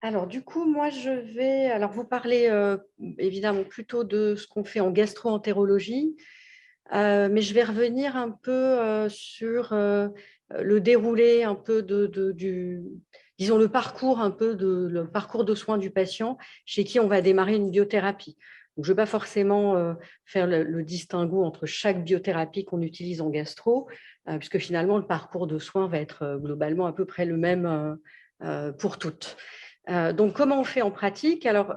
Alors du coup, moi, je vais alors vous parler, évidemment plutôt de ce qu'on fait en gastro-entérologie, mais je vais revenir un peu, sur, le déroulé un peu de du disons le parcours de soins du patient chez qui on va démarrer une biothérapie. Donc je ne vais pas forcément, faire le distinguo entre chaque biothérapie qu'on utilise en gastro, puisque finalement le parcours de soins va être, globalement à peu près le même, pour toutes. Donc, comment on fait en pratique? Alors,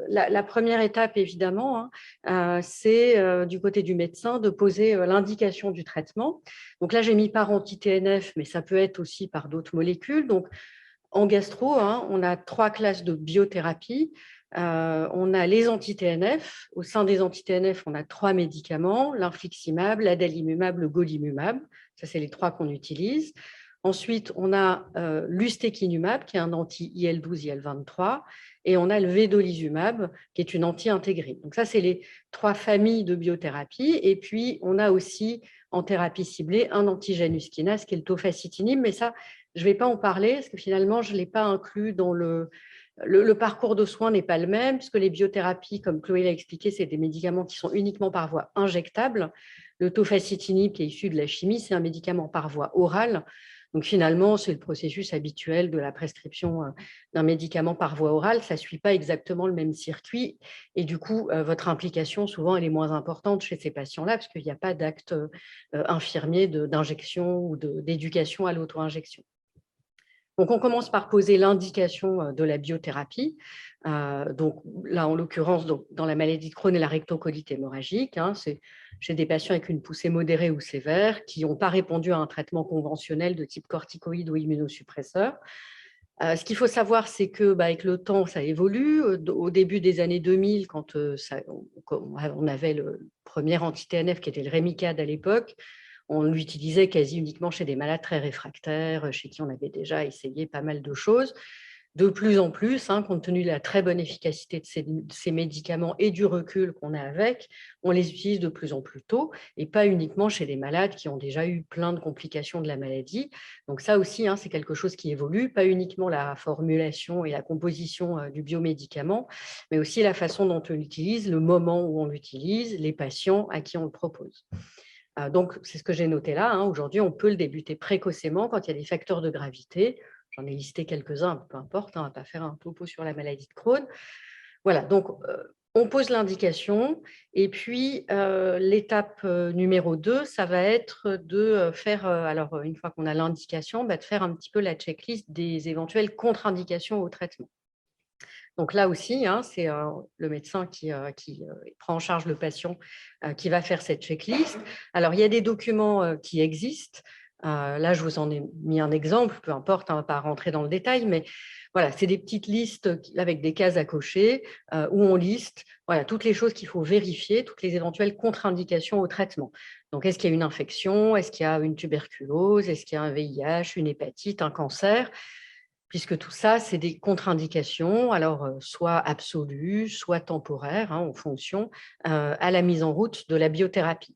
la première étape, évidemment, hein, c'est du côté du médecin de poser l'indication du traitement. Donc là, j'ai mis par anti-TNF, mais ça peut être aussi par d'autres molécules. Donc, en gastro, hein, on a trois classes de biothérapie. On a les anti-TNF. Au sein des anti-TNF, on a trois médicaments, l'infliximab, l'adalimumab, le golimumab. Ça, c'est les trois qu'on utilise. Ensuite, on a l'ustekinumab, qui est un anti-IL-12, IL-23, et on a le vedolizumab, qui est une anti-intégrine. Donc ça, c'est les trois familles de biothérapie. Et puis, on a aussi, en thérapie ciblée, un anti-Janus kinase, qui est le tofacitinib, mais ça, je ne vais pas en parler, parce que finalement, je ne l'ai pas inclus dans le parcours de soins n'est pas le même, puisque les biothérapies, comme Chloé l'a expliqué, c'est des médicaments qui sont uniquement par voie injectable. Le tofacitinib, qui est issu de la chimie, c'est un médicament par voie orale. Donc finalement, c'est le processus habituel de la prescription d'un médicament par voie orale. Ça ne suit pas exactement le même circuit. Et du coup, votre implication, souvent, elle est moins importante chez ces patients-là, parce qu'il n'y a pas d'acte infirmier d'injection ou d'éducation à l'auto-injection. Donc, on commence par poser l'indication de la biothérapie. Donc là, en l'occurrence, dans la maladie de Crohn et la rectocolite hémorragique, hein, c'est chez des patients avec une poussée modérée ou sévère qui n'ont pas répondu à un traitement conventionnel de type corticoïde ou immunosuppresseur. Ce qu'il faut savoir, c'est que avec le temps, ça évolue. Au début des années 2000, quand on avait le premier anti-TNF qui était le Remicade à l'époque, on l'utilisait quasi uniquement chez des malades très réfractaires, chez qui on avait déjà essayé pas mal de choses. De plus en plus, hein, compte tenu de la très bonne efficacité de ces médicaments et du recul qu'on a avec, on les utilise de plus en plus tôt et pas uniquement chez des malades qui ont déjà eu plein de complications de la maladie. Donc ça aussi, hein, c'est quelque chose qui évolue, pas uniquement la formulation et la composition du biomédicament, mais aussi la façon dont on l'utilise, le moment où on l'utilise, les patients à qui on le propose. Donc, c'est ce que j'ai noté là, hein. Aujourd'hui, on peut le débuter précocement quand il y a des facteurs de gravité. J'en ai listé quelques-uns, peu importe, hein, on ne va pas faire un topo sur la maladie de Crohn. Voilà, donc on pose l'indication et puis l'étape numéro 2, ça va être de faire, alors une fois qu'on a l'indication, de faire un petit peu la checklist des éventuelles contre-indications au traitement. Donc là aussi, hein, c'est le médecin qui prend en charge le patient qui va faire cette checklist. Alors, il y a des documents qui existent. Là, je vous en ai mis un exemple, peu importe, on ne va pas rentrer dans le détail, mais voilà, c'est des petites listes avec des cases à cocher où on liste voilà, toutes les choses qu'il faut vérifier, toutes les éventuelles contre-indications au traitement. Donc, est-ce qu'il y a une infection? Est-ce qu'il y a une tuberculose? Est-ce qu'il y a un VIH, une hépatite, un cancer? Puisque tout ça, c'est des contre-indications, alors soit absolues, soit temporaires, hein, en fonction, à la mise en route de la biothérapie.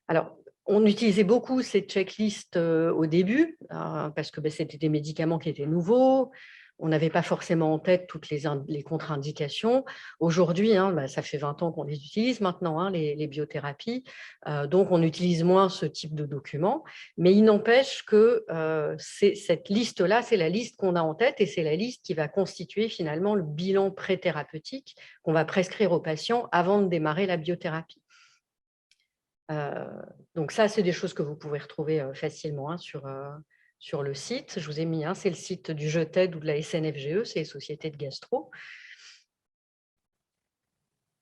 Alors, on utilisait beaucoup ces checklists au début, parce que c'était des médicaments qui étaient nouveaux. On n'avait pas forcément en tête toutes les contre-indications. Aujourd'hui, hein, ça fait 20 ans qu'on les utilise maintenant, hein, les biothérapies. Donc, on utilise moins ce type de documents. Mais il n'empêche que cette liste-là, c'est la liste qu'on a en tête et c'est la liste qui va constituer finalement le bilan pré-thérapeutique qu'on va prescrire aux patients avant de démarrer la biothérapie. Donc ça, c'est des choses que vous pouvez retrouver facilement hein, sur le site. Je vous ai mis, hein, c'est le site du JETED ou de la SNFGE, c'est les sociétés de gastro.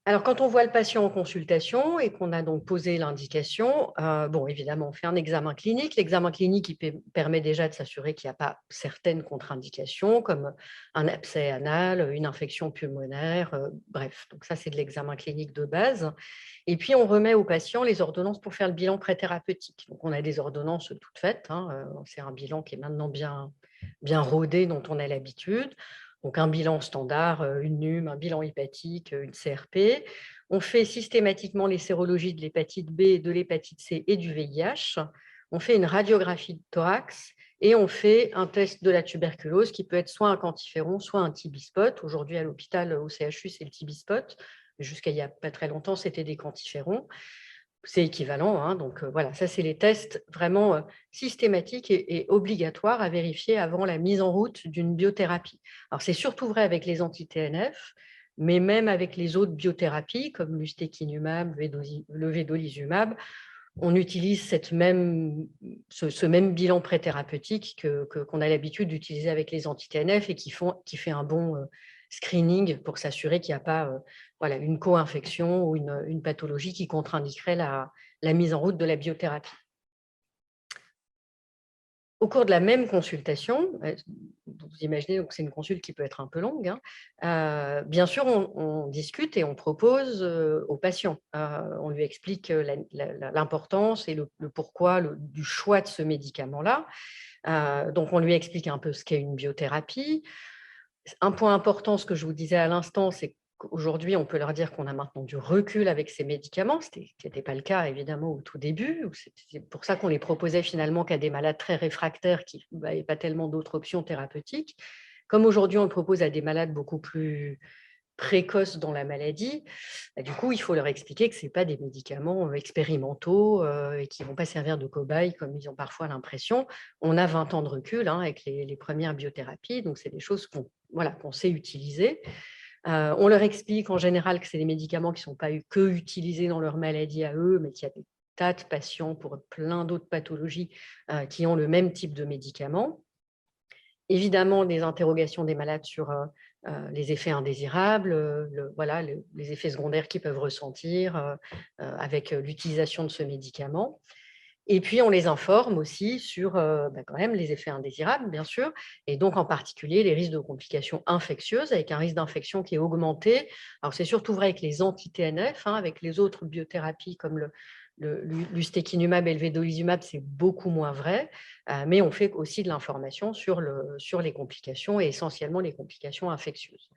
Alors, quand on voit le patient en consultation et qu'on a donc posé l'indication, bon, évidemment, on fait un examen clinique. L'examen clinique, il permet déjà de s'assurer qu'il n'y a pas certaines contre-indications, comme un abcès anal, une infection pulmonaire, bref. Donc ça, c'est de l'examen clinique de base. Et puis, on remet au patient les ordonnances pour faire le bilan pré-thérapeutique. Donc, on a des ordonnances toutes faites, hein, c'est un bilan qui est maintenant bien rodé, dont on a l'habitude. Donc, un bilan standard, une NUM, un bilan hépatique, une CRP. On fait systématiquement les sérologies de l'hépatite B, de l'hépatite C et du VIH. On fait une radiographie de thorax et on fait un test de la tuberculose qui peut être soit un quantiferon, soit un TB-spot. Aujourd'hui, à l'hôpital, au CHU, c'est le TB-spot. Jusqu'à il n'y a pas très longtemps, c'était des quantiférons. C'est équivalent, hein, donc voilà, ça, c'est les tests vraiment systématiques et obligatoires à vérifier avant la mise en route d'une biothérapie. Alors, c'est surtout vrai avec les anti-TNF, mais même avec les autres biothérapies, comme l'ustekinumab, le vedolizumab, on utilise ce même bilan préthérapeutique qu'on a l'habitude d'utiliser avec les anti-TNF et qui fait un bon screening pour s'assurer qu'il n'y a pas voilà, une co-infection ou une pathologie qui contre-indiquerait la mise en route de la biothérapie. Au cours de la même consultation, vous imaginez que c'est une consulte qui peut être un peu longue, hein, bien sûr, on discute et on propose au patient. On lui explique l'importance et le pourquoi du choix de ce médicament-là. Donc, on lui explique un peu ce qu'est une biothérapie. Un point important, ce que je vous disais à l'instant, c'est qu'aujourd'hui, on peut leur dire qu'on a maintenant du recul avec ces médicaments, ce qui n'était pas le cas évidemment au tout début. C'est pour ça qu'on les proposait finalement qu'à des malades très réfractaires qui n'avaient pas tellement d'autres options thérapeutiques. Comme aujourd'hui, on le propose à des malades beaucoup plus précoces dans la maladie, du coup, il faut leur expliquer que ce n'est pas des médicaments expérimentaux et qui ne vont pas servir de cobayes comme ils ont parfois l'impression. On a 20 ans de recul avec les premières biothérapies, donc c'est des choses qu'on sait utiliser. On leur explique en général que c'est des médicaments qui ne sont pas que utilisés dans leur maladie à eux, mais qu'il y a des tas de patients pour plein d'autres pathologies qui ont le même type de médicaments. Évidemment, des interrogations des malades sur les effets indésirables, les effets secondaires qu'ils peuvent ressentir avec l'utilisation de ce médicament. Et puis, on les informe aussi sur quand même les effets indésirables, bien sûr, et donc en particulier les risques de complications infectieuses, avec un risque d'infection qui est augmenté. Alors, c'est surtout vrai avec les anti-TNF, hein, avec les autres biothérapies comme l'ustekinumab et le vedolizumab, c'est beaucoup moins vrai, mais on fait aussi de l'information sur les complications et essentiellement les complications infectieuses.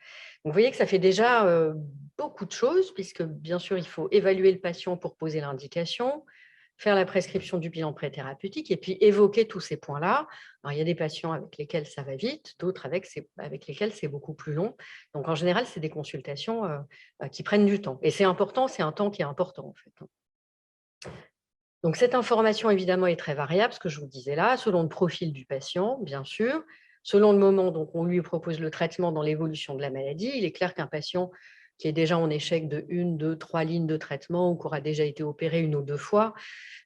Donc, vous voyez que ça fait déjà beaucoup de choses, puisque bien sûr, il faut évaluer le patient pour poser l'indication, faire la prescription du bilan préthérapeutique et puis évoquer tous ces points-là. Alors, il y a des patients avec lesquels ça va vite, d'autres avec lesquels c'est beaucoup plus long. Donc, en général, c'est des consultations qui prennent du temps. Et c'est important, c'est un temps qui est important, en fait. Donc, cette information, évidemment, est très variable, ce que je vous disais là, selon le profil du patient, bien sûr, selon le moment dont on lui propose le traitement dans l'évolution de la maladie. Il est clair qu'un patient qui est déjà en échec de 1, 2, 3 lignes de traitement ou qui aura déjà été opéré 1 ou 2 fois,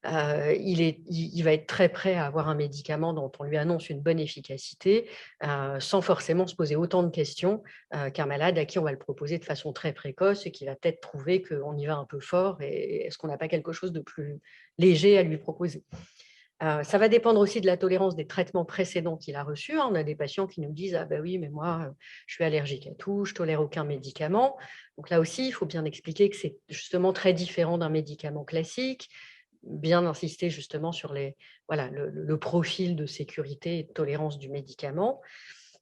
il va être très prêt à avoir un médicament dont on lui annonce une bonne efficacité, sans forcément se poser autant de questions qu'un malade à qui on va le proposer de façon très précoce et qui va peut-être trouver qu'on y va un peu fort et est-ce qu'on n'a pas quelque chose de plus léger à lui proposer. Ça va dépendre aussi de la tolérance des traitements précédents qu'il a reçus. On a des patients qui nous disent « Ah ben oui, mais moi, je suis allergique à tout, je ne tolère aucun médicament ». Donc là aussi, il faut bien expliquer que c'est justement très différent d'un médicament classique, bien insister justement sur le profil de sécurité et de tolérance du médicament.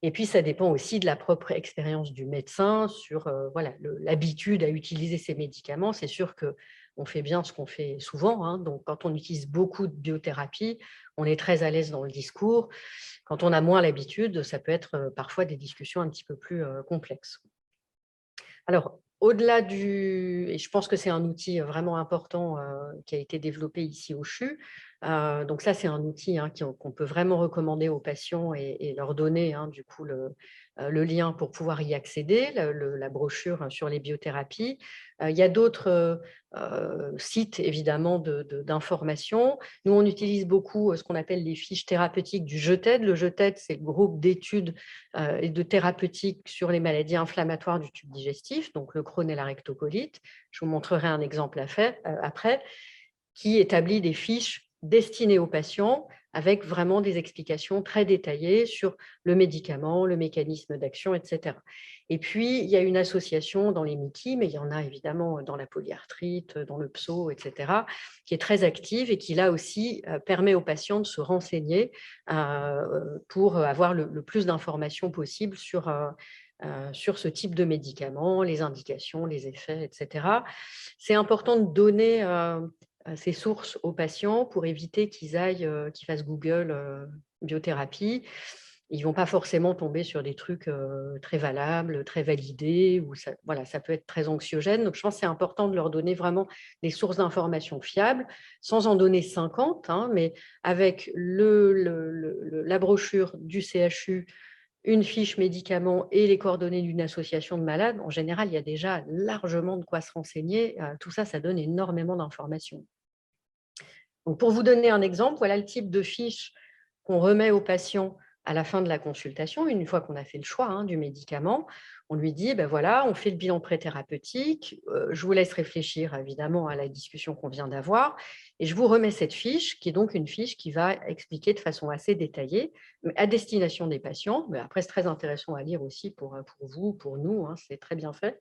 Et puis, ça dépend aussi de la propre expérience du médecin sur l'habitude à utiliser ces médicaments. C'est sûr qu'on fait bien ce qu'on fait souvent, hein. Donc, quand on utilise beaucoup de biothérapie, on est très à l'aise dans le discours. Quand on a moins l'habitude, ça peut être parfois des discussions un petit peu plus complexes. Alors, au-delà et je pense que c'est un outil vraiment important qui a été développé ici au CHU. Donc ça, c'est un outil qu'on peut vraiment recommander aux patients et leur donner du coup le lien pour pouvoir y accéder, la brochure sur les biothérapies. Il y a d'autres sites, évidemment, d'information. Nous, on utilise beaucoup ce qu'on appelle les fiches thérapeutiques du JETED. Le JETED, c'est le groupe d'études et de thérapeutique sur les maladies inflammatoires du tube digestif, donc le Crohn et la rectocolite. Je vous montrerai un exemple après, qui établit des fiches destinées aux patients avec vraiment des explications très détaillées sur le médicament, le mécanisme d'action, etc. Et puis, il y a une association dans les MICI, mais il y en a évidemment dans la polyarthrite, dans le pso, etc., qui est très active et qui, là aussi, permet aux patients de se renseigner pour avoir le plus d'informations possible sur ce type de médicaments, les indications, les effets, etc. C'est important de donner ces sources aux patients pour éviter qu'ils fassent Google biothérapie, ils ne vont pas forcément tomber sur des trucs très valables, très validés, ou ça, voilà, ça peut être très anxiogène. Donc, je pense que c'est important de leur donner vraiment des sources d'informations fiables, sans en donner 50, hein, mais avec la brochure du CHU, une fiche médicaments et les coordonnées d'une association de malades. En général, il y a déjà largement de quoi se renseigner. Tout ça, ça donne énormément d'informations. Donc, pour vous donner un exemple, voilà le type de fiche qu'on remet au patient à la fin de la consultation, une fois qu'on a fait le choix, hein, du médicament. On lui dit, ben voilà, on fait le bilan préthérapeutique, je vous laisse réfléchir évidemment à la discussion qu'on vient d'avoir, et je vous remets cette fiche, qui est donc une fiche qui va expliquer de façon assez détaillée, mais à destination des patients. Mais après, c'est très intéressant à lire aussi pour vous, pour nous, hein, c'est très bien fait.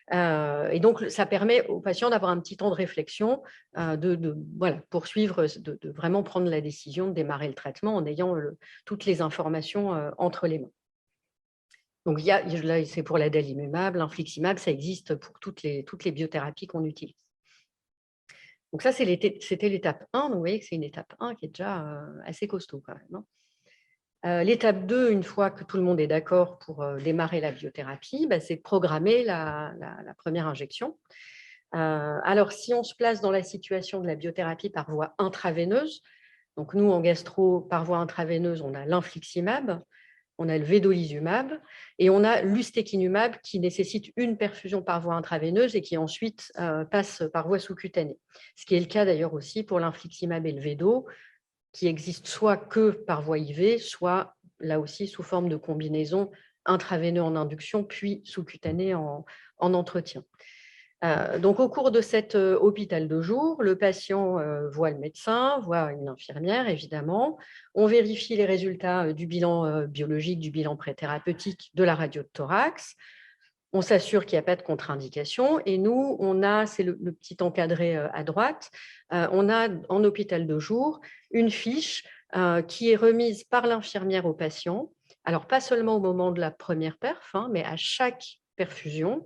Et donc, ça permet aux patients d'avoir un petit temps de réflexion, voilà, poursuivre, de vraiment prendre la décision de démarrer le traitement en ayant toutes les informations entre les mains. Donc, là, c'est pour l'adalimumab, l'infliximab, ça existe pour toutes les biothérapies qu'on utilise. Donc ça, c'était l'étape 1. Donc, vous voyez que c'est une étape 1 qui est déjà assez costaud quand même, hein. L'étape 2, une fois que tout le monde est d'accord pour démarrer la biothérapie, c'est de programmer la première injection. Alors, si on se place dans la situation de la biothérapie par voie intraveineuse, donc nous, en gastro, par voie intraveineuse, on a l'infliximab, on a le vedolizumab et on a l'ustekinumab qui nécessite une perfusion par voie intraveineuse et qui ensuite passe par voie sous-cutanée. Ce qui est le cas d'ailleurs aussi pour l'infliximab et le védo, qui existent soit que par voie IV, soit là aussi sous forme de combinaison intraveineux en induction, puis sous-cutané en entretien. Donc, au cours de cet hôpital de jour, le patient voit le médecin, voit une infirmière, évidemment. On vérifie les résultats du bilan biologique, du bilan préthérapeutique, de la radio de thorax. On s'assure qu'il n'y a pas de contre-indication. Et nous, on a, c'est le petit encadré à droite, on a en hôpital de jour une fiche qui est remise par l'infirmière au patient. Alors, pas seulement au moment de la première perf, hein, mais à chaque perfusion.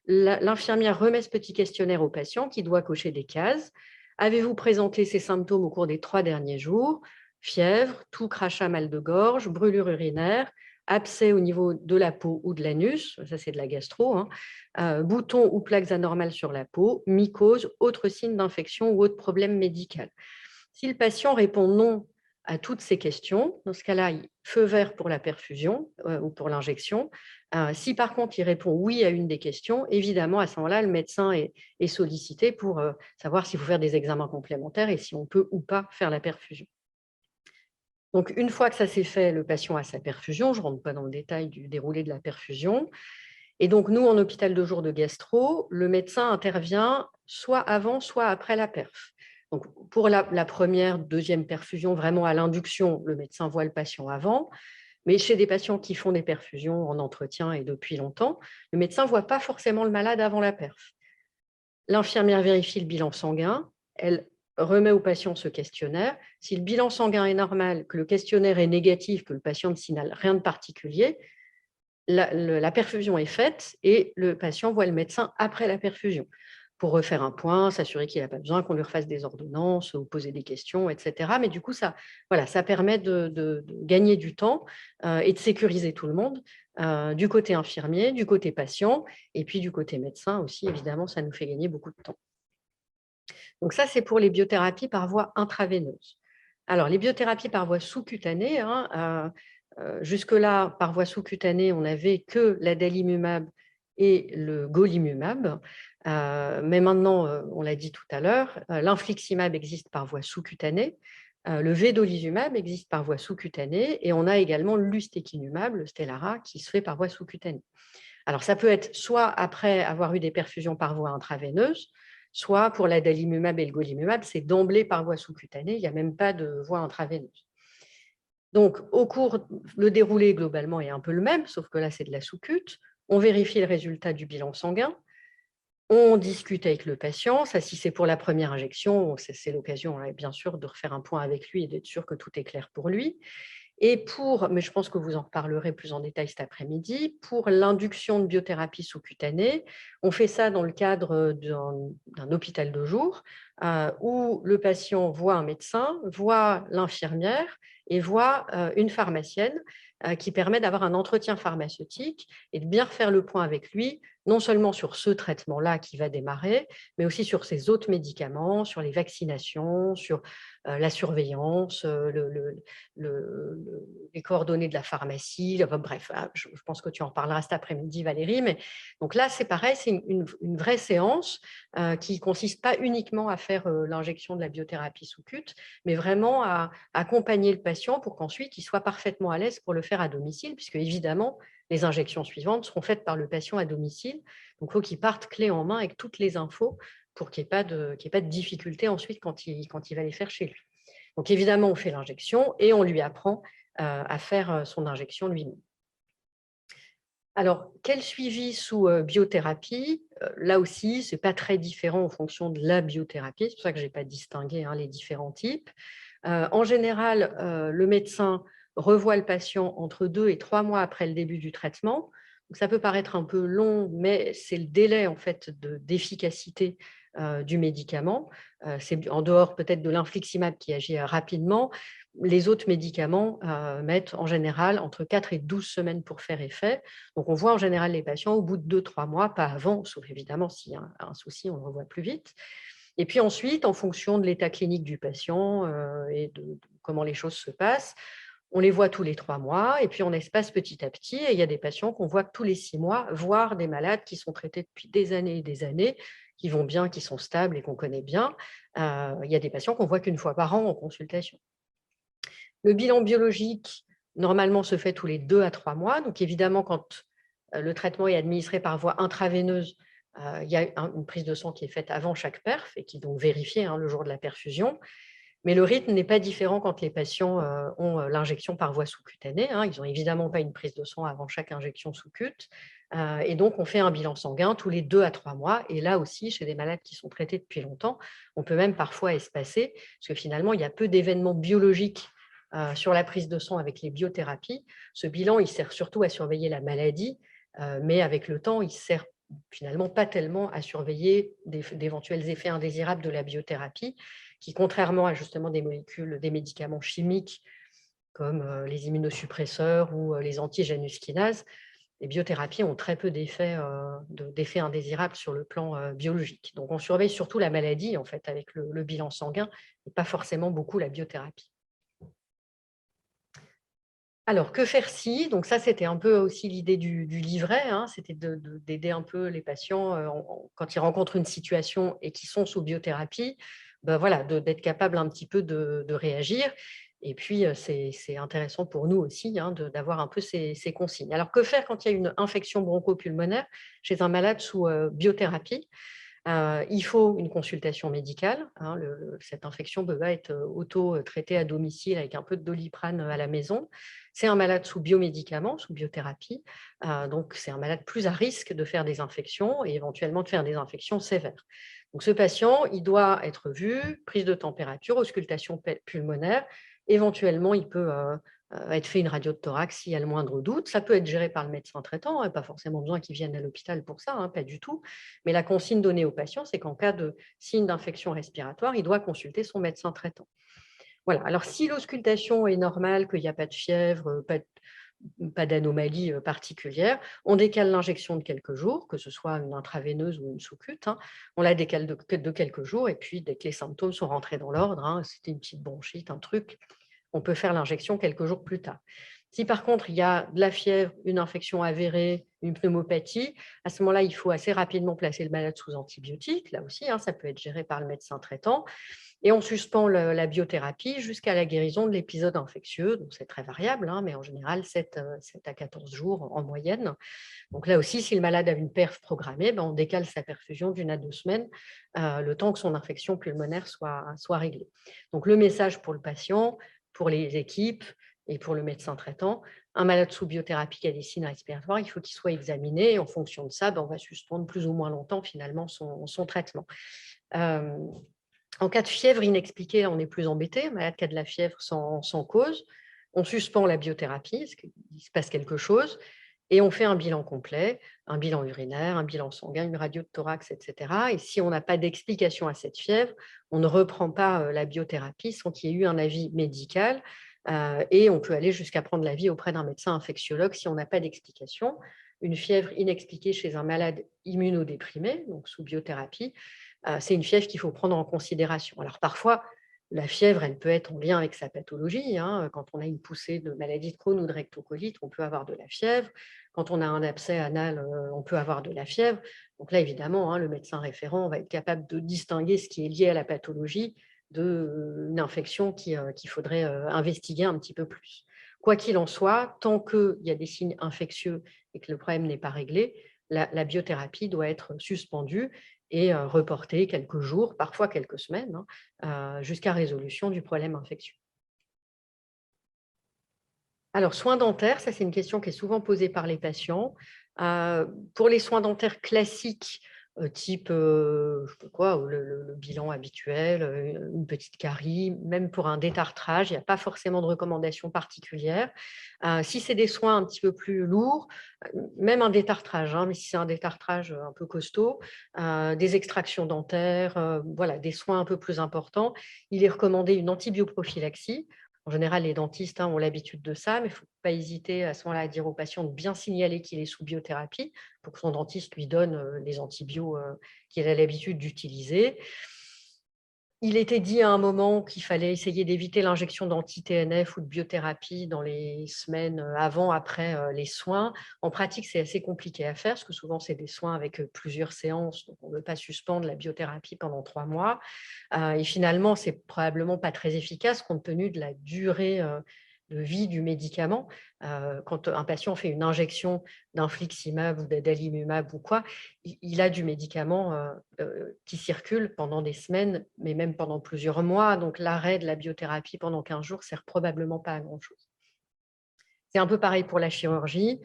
L'infirmière remet ce petit questionnaire au patient qui doit cocher des cases. Avez-vous présenté ces symptômes au cours des 3 derniers jours? Fièvre, toux, crachat, mal de gorge, brûlure urinaire, abcès au niveau de la peau ou de l'anus, ça c'est de la gastro, hein, boutons ou plaques anormales sur la peau, mycose, autres signes d'infection ou autres problèmes médicaux. Si le patient répond non à toutes ces questions, dans ce cas-là, feu vert pour la perfusion ou pour l'injection. Si par contre il répond oui à une des questions, évidemment à ce moment-là, le médecin est sollicité pour savoir s'il faut faire des examens complémentaires et si on peut ou pas faire la perfusion. Donc, une fois que ça s'est fait, le patient a sa perfusion. Je ne rentre pas dans le détail du déroulé de la perfusion. Et donc, nous, en hôpital de jour de gastro, le médecin intervient soit avant, soit après la perf. Donc, pour la première, deuxième perfusion, vraiment à l'induction, le médecin voit le patient avant. Mais chez des patients qui font des perfusions en entretien et depuis longtemps, le médecin ne voit pas forcément le malade avant la perf. L'infirmière vérifie le bilan sanguin, elle remet au patient ce questionnaire. Si le bilan sanguin est normal, que le questionnaire est négatif, que le patient ne signale rien de particulier, la perfusion est faite et le patient voit le médecin après la perfusion pour refaire un point, s'assurer qu'il n'a pas besoin qu'on lui refasse des ordonnances ou poser des questions, etc. Mais du coup, ça permet de gagner du temps et de sécuriser tout le monde, du côté infirmier, du côté patient, et puis du côté médecin aussi, évidemment, ça nous fait gagner beaucoup de temps. Donc ça, c'est pour les biothérapies par voie intraveineuse. Alors, les biothérapies par voie sous-cutanée, hein, jusque-là, par voie sous-cutanée, on n'avait que l'adalimumab et le golimumab. Mais maintenant, on l'a dit tout à l'heure, l'infliximab existe par voie sous-cutanée, le vedolizumab existe par voie sous-cutanée et on a également l'ustekinumab, le Stelara, qui se fait par voie sous-cutanée. Alors, ça peut être soit après avoir eu des perfusions par voie intraveineuse, soit pour l'adalimumab et le golimumab, c'est d'emblée par voie sous-cutanée, il n'y a même pas de voie intraveineuse. Donc, le déroulé globalement est un peu le même, sauf que là, c'est de la sous-cute. On vérifie le résultat du bilan sanguin. On discute avec le patient. Ça, si c'est pour la première injection, c'est l'occasion, bien sûr, de refaire un point avec lui et d'être sûr que tout est clair pour lui. Et mais je pense que vous en reparlerez plus en détail cet après-midi, pour l'induction de biothérapie sous-cutanée, on fait ça dans le cadre d'un hôpital de jour où le patient voit un médecin, voit l'infirmière et voit une pharmacienne qui permet d'avoir un entretien pharmaceutique et de bien faire le point avec lui, non seulement sur ce traitement-là qui va démarrer, mais aussi sur ses autres médicaments, sur les vaccinations, sur la surveillance, les coordonnées de la pharmacie. Enfin, bref, je pense que tu en reparleras cet après-midi, Valérie. Mais, donc là, c'est pareil, c'est une vraie séance qui ne consiste pas uniquement à faire l'injection de la biothérapie sous-cute, mais vraiment à accompagner le patient pour qu'ensuite il soit parfaitement à l'aise pour le faire à domicile, puisque évidemment, les injections suivantes seront faites par le patient à domicile. Donc, il faut qu'il parte clé en main avec toutes les infos pour qu'il n'y ait pas de difficulté ensuite quand il va les faire chez lui. Donc, évidemment, on fait l'injection et on lui apprend à faire son injection lui-même. Alors, quel suivi sous biothérapie? Là aussi, ce n'est pas très différent en fonction de la biothérapie. C'est pour ça que je n'ai pas distingué les différents types. En général, le médecin revoit le patient entre 2 et 3 mois après le début du traitement. Donc, ça peut paraître un peu long, mais c'est le délai en fait d'efficacité du médicament. C'est en dehors peut-être de l'infliximab qui agit rapidement. Les autres médicaments mettent en général entre 4 et 12 semaines pour faire effet. Donc, on voit en général les patients au bout de 2-3 mois, pas avant, sauf évidemment s'il y a un souci, on le revoit plus vite. Et puis ensuite, en fonction de l'état clinique du patient et de comment les choses se passent, on les voit tous les 3 mois et puis on espace petit à petit. Et il y a des patients qu'on voit tous les 6 mois, voire des malades qui sont traités depuis des années et des années, qui vont bien, qui sont stables et qu'on connaît bien. Il y a des patients qu'on voit qu'une fois par an en consultation. Le bilan biologique, normalement, se fait tous les 2 à 3 mois. Donc, évidemment, quand le traitement est administré par voie intraveineuse, il y a une prise de sang qui est faite avant chaque perf et qui est donc vérifiée le jour de la perfusion. Mais le rythme n'est pas différent quand les patients ont l'injection par voie sous-cutanée. Ils n'ont évidemment pas une prise de sang avant chaque injection sous-cute. Et donc, on fait un bilan sanguin tous les 2 à 3 mois. Et là aussi, chez des malades qui sont traités depuis longtemps, on peut même parfois espacer, parce que finalement, il y a peu d'événements biologiques sur la prise de sang avec les biothérapies. Ce bilan, il sert surtout à surveiller la maladie, mais avec le temps, il ne sert finalement pas tellement à surveiller d'éventuels effets indésirables de la biothérapie, qui, contrairement à justement des molécules, des médicaments chimiques comme les immunosuppresseurs ou les antigènes kinases, les biothérapies ont très peu d'effets indésirables sur le plan biologique. Donc, on surveille surtout la maladie en fait avec le bilan sanguin et pas forcément beaucoup la biothérapie. Alors, que faire si? Donc ça, c'était un peu aussi l'idée du livret, c'était d'aider un peu les patients quand ils rencontrent une situation et qui sont sous biothérapie, voilà, d'être capable un petit peu de réagir. Et puis, c'est intéressant pour nous aussi d'avoir un peu ces consignes. Alors, que faire quand il y a une infection bronchopulmonaire chez un malade sous biothérapie? Il faut une consultation médicale. Cette infection peut être auto-traitée à domicile avec un peu de Doliprane à la maison. C'est un malade sous biomédicaments, sous biothérapie. Donc, c'est un malade plus à risque de faire des infections et éventuellement de faire des infections sévères. Donc, ce patient, il doit être vu, prise de température, auscultation pulmonaire. Éventuellement, il peut être fait une radio de thorax s'il y a le moindre doute. Ça peut être géré par le médecin traitant, pas forcément besoin qu'il vienne à l'hôpital pour ça, pas du tout. Mais la consigne donnée au patient, c'est qu'en cas de signe d'infection respiratoire, il doit consulter son médecin traitant. Voilà. Alors, si l'auscultation est normale, qu'il n'y a pas de fièvre, pas d'anomalie particulière, on décale l'injection de quelques jours, que ce soit une intraveineuse ou une sous-cute. On la décale de quelques jours et puis, dès que les symptômes sont rentrés dans l'ordre, c'était une petite bronchite, un truc, on peut faire l'injection quelques jours plus tard. Si par contre, il y a de la fièvre, une infection avérée, une pneumopathie, à ce moment-là, il faut assez rapidement placer le malade sous antibiotiques. Là aussi, ça peut être géré par le médecin traitant. Et on suspend la biothérapie jusqu'à la guérison de l'épisode infectieux. Donc, c'est très variable, mais en général, 7 à 14 jours en moyenne. Donc là aussi, si le malade a une perf programmée, on décale sa perfusion d'1 à 2 semaines, le temps que son infection pulmonaire soit réglée. Donc, le message pour le patient, pour les équipes et pour le médecin traitant, un malade sous biothérapie qui a des signes respiratoires, il faut qu'il soit examiné et en fonction de ça, on va suspendre plus ou moins longtemps finalement son traitement. En cas de fièvre inexpliquée, on est plus embêté. Un malade qui a de la fièvre sans cause, on suspend la biothérapie, parce qu'il se passe quelque chose, et on fait un bilan complet, un bilan urinaire, un bilan sanguin, une radio de thorax, etc. Et si on n'a pas d'explication à cette fièvre, on ne reprend pas la biothérapie sans qu'il y ait eu un avis médical Et on peut aller jusqu'à prendre l'avis auprès d'un médecin infectiologue si on n'a pas d'explication. Une fièvre inexpliquée chez un malade immunodéprimé, donc sous biothérapie, c'est une fièvre qu'il faut prendre en considération. Alors parfois, la fièvre, elle peut être en lien avec sa pathologie, hein. Quand on a une poussée de maladie de Crohn ou de rectocolite, on peut avoir de la fièvre. Quand on a un abcès anal, on peut avoir de la fièvre. Donc là, évidemment, hein, le médecin référent va être capable de distinguer ce qui est lié à la pathologie d'une infection qu'il faudrait investiguer un petit peu plus. Quoi qu'il en soit, tant qu'il y a des signes infectieux et que le problème n'est pas réglé, la biothérapie doit être suspendue et reportée quelques jours, parfois quelques semaines, hein, jusqu'à résolution du problème infectieux. Alors, soins dentaires, ça c'est une question qui est souvent posée par les patients. Pour les soins dentaires classiques, type, je sais pas quoi, le bilan habituel, une petite carie, même pour un détartrage, il n'y a pas forcément de recommandations particulières. Si c'est des soins un petit peu plus lourds, même un détartrage, hein, mais si c'est un détartrage, un peu costaud, des extractions dentaires, voilà, des soins un peu plus importants, il est recommandé une antibioprophylaxie. En général, les dentistes, hein, ont l'habitude de ça, mais il ne faut pas hésiter à ce moment-là à dire au patient de bien signaler qu'il est sous biothérapie pour que son dentiste lui donne les antibiotiques qu'il a l'habitude d'utiliser. Il était dit à un moment qu'il fallait essayer d'éviter l'injection d'anti-TNF ou de biothérapie dans les semaines avant, après les soins. En pratique, c'est assez compliqué à faire parce que souvent, c'est des soins avec plusieurs séances. Donc, on ne veut pas suspendre la biothérapie pendant 3 mois. Et finalement, c'est probablement pas très efficace compte tenu de la durée de vie du médicament. Quand un patient fait une injection d'infliximab ou d'adalimumab ou quoi, il a du médicament qui circule pendant des semaines, mais même pendant plusieurs mois. Donc, l'arrêt de la biothérapie pendant 15 jours ne sert probablement pas à grand-chose. C'est un peu pareil pour la chirurgie.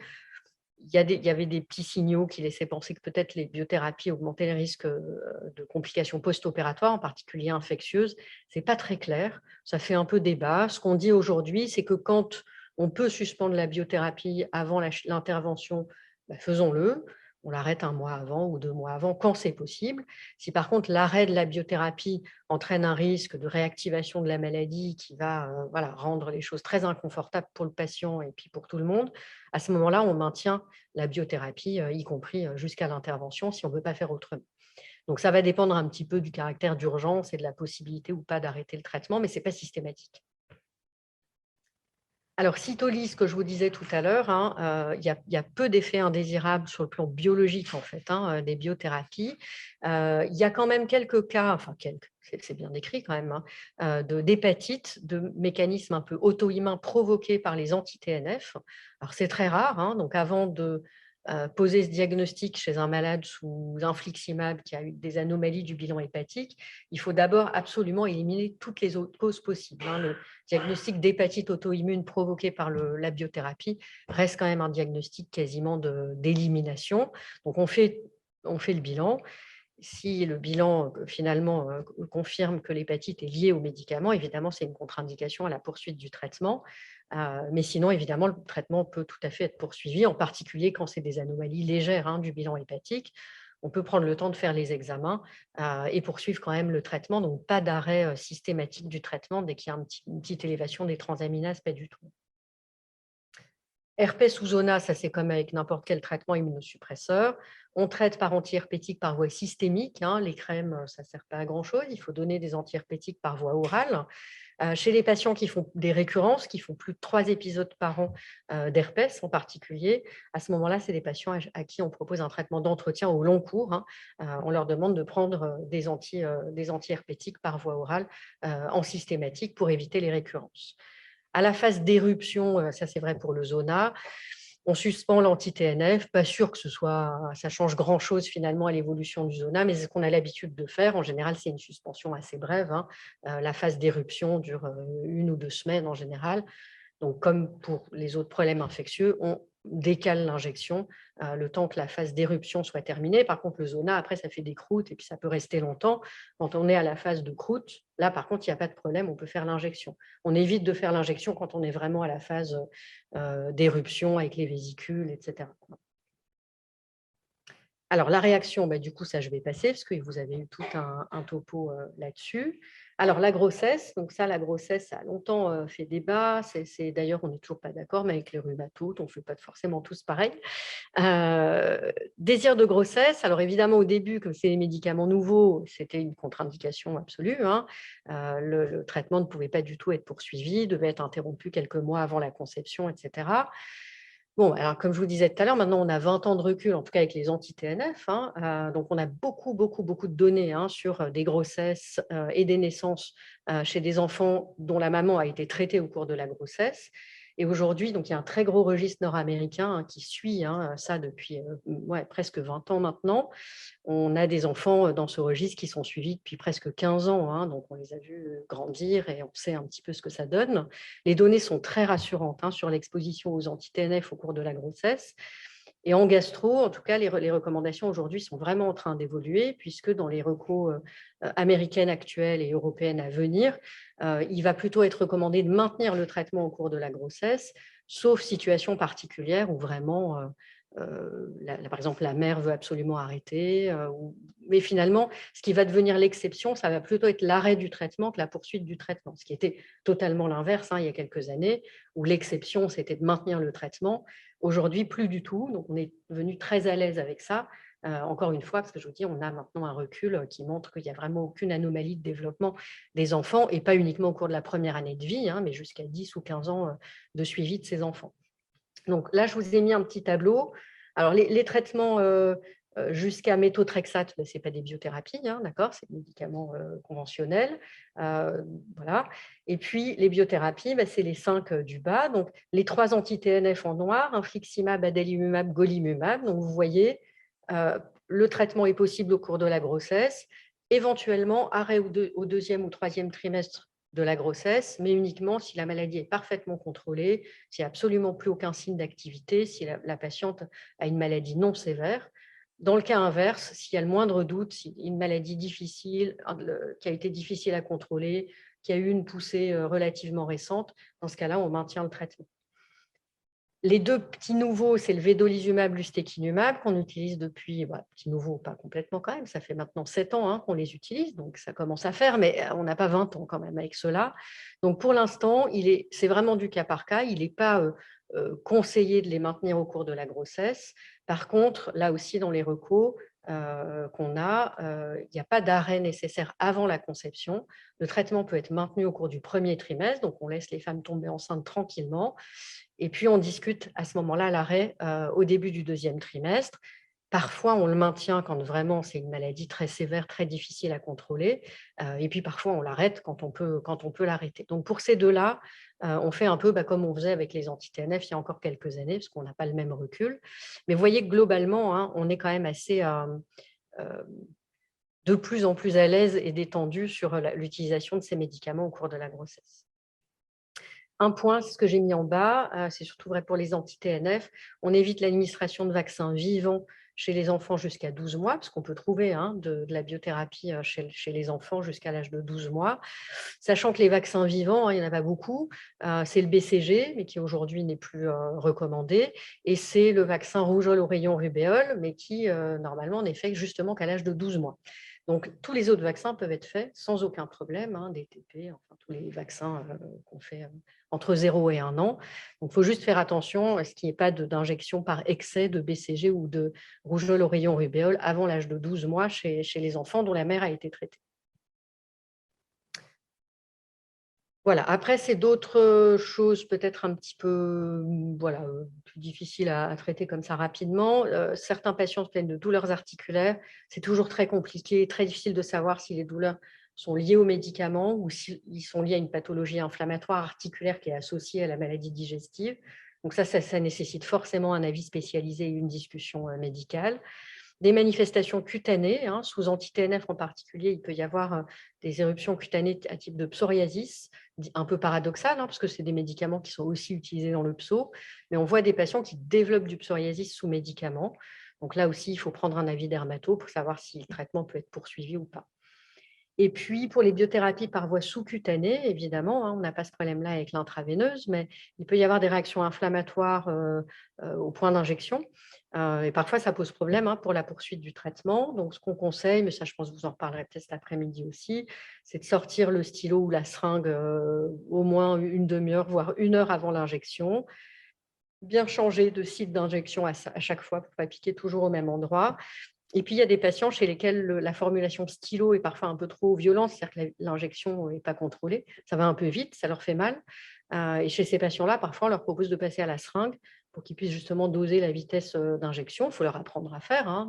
Il y avait des petits signaux qui laissaient penser que peut-être les biothérapies augmentaient les risques de complications post-opératoires, en particulier infectieuses. Ce n'est pas très clair, ça fait un peu débat. Ce qu'on dit aujourd'hui, c'est que quand on peut suspendre la biothérapie avant l'intervention, faisons-le. On l'arrête 1 mois avant ou 2 mois avant, quand c'est possible. Si par contre l'arrêt de la biothérapie entraîne un risque de réactivation de la maladie qui va voilà, rendre les choses très inconfortables pour le patient et puis pour tout le monde, à ce moment-là, on maintient la biothérapie, y compris jusqu'à l'intervention, si on ne veut pas faire autrement. Donc, ça va dépendre un petit peu du caractère d'urgence et de la possibilité ou pas d'arrêter le traitement, mais ce n'est pas systématique. Alors, Citoly, ce que je vous disais tout à l'heure, hein, il y a peu d'effets indésirables sur le plan biologique, en fait, hein, des biothérapies. Il y a quand même quelques cas, enfin quelques, c'est bien décrit quand même, hein, d'hépatite, de mécanismes un peu auto-immuns provoqués par les anti-TNF. Alors, c'est très rare, hein, donc avant de poser ce diagnostic chez un malade sous infliximab qui a eu des anomalies du bilan hépatique, il faut d'abord absolument éliminer toutes les autres causes possibles, hein. Le diagnostic d'hépatite auto-immune provoquée par la biothérapie reste quand même un diagnostic quasiment d'élimination. Donc, on fait le bilan. Si le bilan finalement confirme que l'hépatite est liée au médicament, évidemment, c'est une contre-indication à la poursuite du traitement. Mais sinon, évidemment, le traitement peut tout à fait être poursuivi, en particulier quand c'est des anomalies légères, hein, du bilan hépatique. On peut prendre le temps de faire les examens et poursuivre quand même le traitement. Donc, pas d'arrêt systématique du traitement dès qu'il y a une petite élévation des transaminases, pas du tout. Herpès ou zona, ça c'est comme avec n'importe quel traitement immunosuppresseur. On traite par antiherpétique par voie systémique, hein. Les crèmes, ça ne sert pas à grand-chose. Il faut donner des antiherpétiques par voie orale. Chez les patients qui font des récurrences, qui font plus de 3 épisodes par an d'herpès en particulier, à ce moment-là, c'est des patients à qui on propose un traitement d'entretien au long cours, hein. On leur demande de prendre des antiherpétiques par voie orale en systématique pour éviter les récurrences. À la phase d'éruption, ça c'est vrai pour le zona, on suspend l'anti-TNF, pas sûr que ça change grand-chose finalement à l'évolution du zona, mais c'est ce qu'on a l'habitude de faire. En général, c'est une suspension assez brève, hein. La phase d'éruption dure 1 ou 2 semaines en général. Donc, comme pour les autres problèmes infectieux, on décale l'injection le temps que la phase d'éruption soit terminée. Par contre, le zona, après, ça fait des croûtes et puis ça peut rester longtemps. Quand on est à la phase de croûte, là, par contre, il n'y a pas de problème, on peut faire l'injection. On évite de faire l'injection quand on est vraiment à la phase d'éruption avec les vésicules, etc. Alors, la réaction, du coup, ça, je vais passer parce que vous avez eu tout un topo là-dessus. Alors la grossesse, donc ça, la grossesse, ça a longtemps fait débat. D'ailleurs, on n'est toujours pas d'accord, mais avec les rhumatotes, on ne fait pas forcément tous pareil. Désir de grossesse, alors évidemment au début, comme c'est des médicaments nouveaux, c'était une contre-indication absolue, hein. Le traitement ne pouvait pas du tout être poursuivi, devait être interrompu quelques mois avant la conception, etc. Bon, alors comme je vous disais tout à l'heure, maintenant on a 20 ans de recul, en tout cas avec les anti-TNF, hein, donc on a beaucoup, beaucoup, beaucoup de données, hein, sur des grossesses et des naissances chez des enfants dont la maman a été traitée au cours de la grossesse. Et aujourd'hui, donc il y a un très gros registre nord-américain, hein, qui suit, hein, ça depuis ouais, presque 20 ans maintenant. On a des enfants dans ce registre qui sont suivis depuis presque 15 ans, hein, donc on les a vus grandir et on sait un petit peu ce que ça donne. Les données sont très rassurantes, hein, sur l'exposition aux anti-TNF au cours de la grossesse. Et en gastro, en tout cas, les recommandations aujourd'hui sont vraiment en train d'évoluer, puisque dans les recos américaines actuelles et européennes à venir, il va plutôt être recommandé de maintenir le traitement au cours de la grossesse, sauf situation particulière où vraiment, par exemple, la mère veut absolument arrêter. Mais finalement, ce qui va devenir l'exception, ça va plutôt être l'arrêt du traitement que la poursuite du traitement, ce qui était totalement l'inverse, hein, il y a quelques années, où l'exception, c'était de maintenir le traitement. Aujourd'hui, plus du tout. Donc, on est devenu très à l'aise avec ça. Encore une fois, parce que je vous dis, on a maintenant un recul qui montre qu'il n'y a vraiment aucune anomalie de développement des enfants, et pas uniquement au cours de la première année de vie, hein, mais jusqu'à 10 ou 15 ans de suivi de ces enfants. Donc là, je vous ai mis un petit tableau. Alors, les traitements jusqu'à méthotrexate, ce n'est pas des biothérapies, hein, d'accord, c'est des médicaments conventionnels. Voilà. Et puis, les biothérapies, c'est les 5 du bas. Donc, les 3 anti-TNF en noir, infliximab, adalimumab, golimumab. Donc, vous voyez, le traitement est possible au cours de la grossesse, éventuellement arrêt au deuxième ou troisième trimestre de la grossesse, mais uniquement si la maladie est parfaitement contrôlée, s'il n'y a absolument plus aucun signe d'activité, si la patiente a une maladie non sévère. Dans le cas inverse, s'il y a le moindre doute, si une maladie difficile, qui a été difficile à contrôler, qui a eu une poussée relativement récente, dans ce cas-là, on maintient le traitement. Les 2 petits nouveaux, c'est le vedolizumab, l'ustekinumab, qu'on utilise depuis, petit nouveau, pas complètement quand même, ça fait maintenant 7 ans, hein, qu'on les utilise, donc ça commence à faire, mais on n'a pas 20 ans quand même avec cela. Donc pour l'instant, c'est vraiment du cas par cas, il n'est pas conseillé de les maintenir au cours de la grossesse. Par contre, là aussi dans les recos qu'on a, il n'y a pas d'arrêt nécessaire avant la conception. Le traitement peut être maintenu au cours du premier trimestre, donc on laisse les femmes tomber enceintes tranquillement. Et puis, on discute à ce moment-là l'arrêt au début du deuxième trimestre. Parfois, on le maintient quand vraiment c'est une maladie très sévère, très difficile à contrôler. Et puis, parfois, on l'arrête quand on peut l'arrêter. Donc, pour ces deux-là, on fait un peu comme on faisait avec les anti-TNF il y a encore quelques années, parce qu'on n'a pas le même recul. Mais vous voyez que globalement, hein, on est quand même assez de plus en plus à l'aise et détendu sur l'utilisation de ces médicaments au cours de la grossesse. Un point, c'est ce que j'ai mis en bas, c'est surtout vrai pour les anti-TNF. On évite l'administration de vaccins vivants chez les enfants jusqu'à 12 mois, parce qu'on peut trouver, hein, de la biothérapie chez les enfants jusqu'à l'âge de 12 mois. Sachant que les vaccins vivants, hein, il n'y en a pas beaucoup. C'est le BCG, mais qui aujourd'hui n'est plus recommandé. Et c'est le vaccin rougeole, oreillon, rubéole, mais qui, normalement, n'est fait justement qu'à l'âge de 12 mois. Donc, tous les autres vaccins peuvent être faits sans aucun problème, hein, des TP, enfin, tous les vaccins qu'on fait entre 0 et 1 an. Donc, il faut juste faire attention à ce qu'il n'y ait pas d'injection par excès de BCG ou de rougeole, oreillon, rubéole avant l'âge de 12 mois chez les enfants dont la mère a été traitée. Voilà. Après, c'est d'autres choses peut-être un petit peu plus difficiles à traiter comme ça rapidement. Certains patients se plaignent de douleurs articulaires. C'est toujours très compliqué, très difficile de savoir si les douleurs sont liées aux médicaments ou s'ils sont liés à une pathologie inflammatoire articulaire qui est associée à la maladie digestive. Donc ça nécessite forcément un avis spécialisé et une discussion médicale. Des manifestations cutanées, hein, sous anti-TNF en particulier, il peut y avoir des éruptions cutanées à type de psoriasis, un peu paradoxal, hein, parce que c'est des médicaments qui sont aussi utilisés dans le pso, mais on voit des patients qui développent du psoriasis sous médicaments. Donc là aussi, il faut prendre un avis dermato pour savoir si le traitement peut être poursuivi ou pas. Et puis, pour les biothérapies par voie sous-cutanée, évidemment, on n'a pas ce problème-là avec l'intraveineuse, mais il peut y avoir des réactions inflammatoires au point d'injection. Et parfois, ça pose problème pour la poursuite du traitement. Donc, ce qu'on conseille, mais ça, je pense que vous en reparlerez peut-être cet après-midi aussi, c'est de sortir le stylo ou la seringue au moins une demi-heure, voire 1 heure avant l'injection. Bien changer de site d'injection à chaque fois pour ne pas piquer toujours au même endroit. Et puis, il y a des patients chez lesquels la formulation stylo est parfois un peu trop violente, c'est-à-dire que l'injection n'est pas contrôlée. Ça va un peu vite, ça leur fait mal. Et chez ces patients-là, parfois, on leur propose de passer à la seringue pour qu'ils puissent justement doser la vitesse d'injection. Il faut leur apprendre à faire,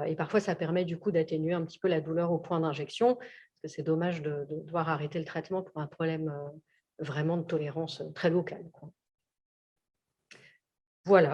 et parfois, ça permet du coup d'atténuer un petit peu la douleur au point d'injection, parce que c'est dommage de devoir arrêter le traitement pour un problème vraiment de tolérance très local, quoi. Voilà.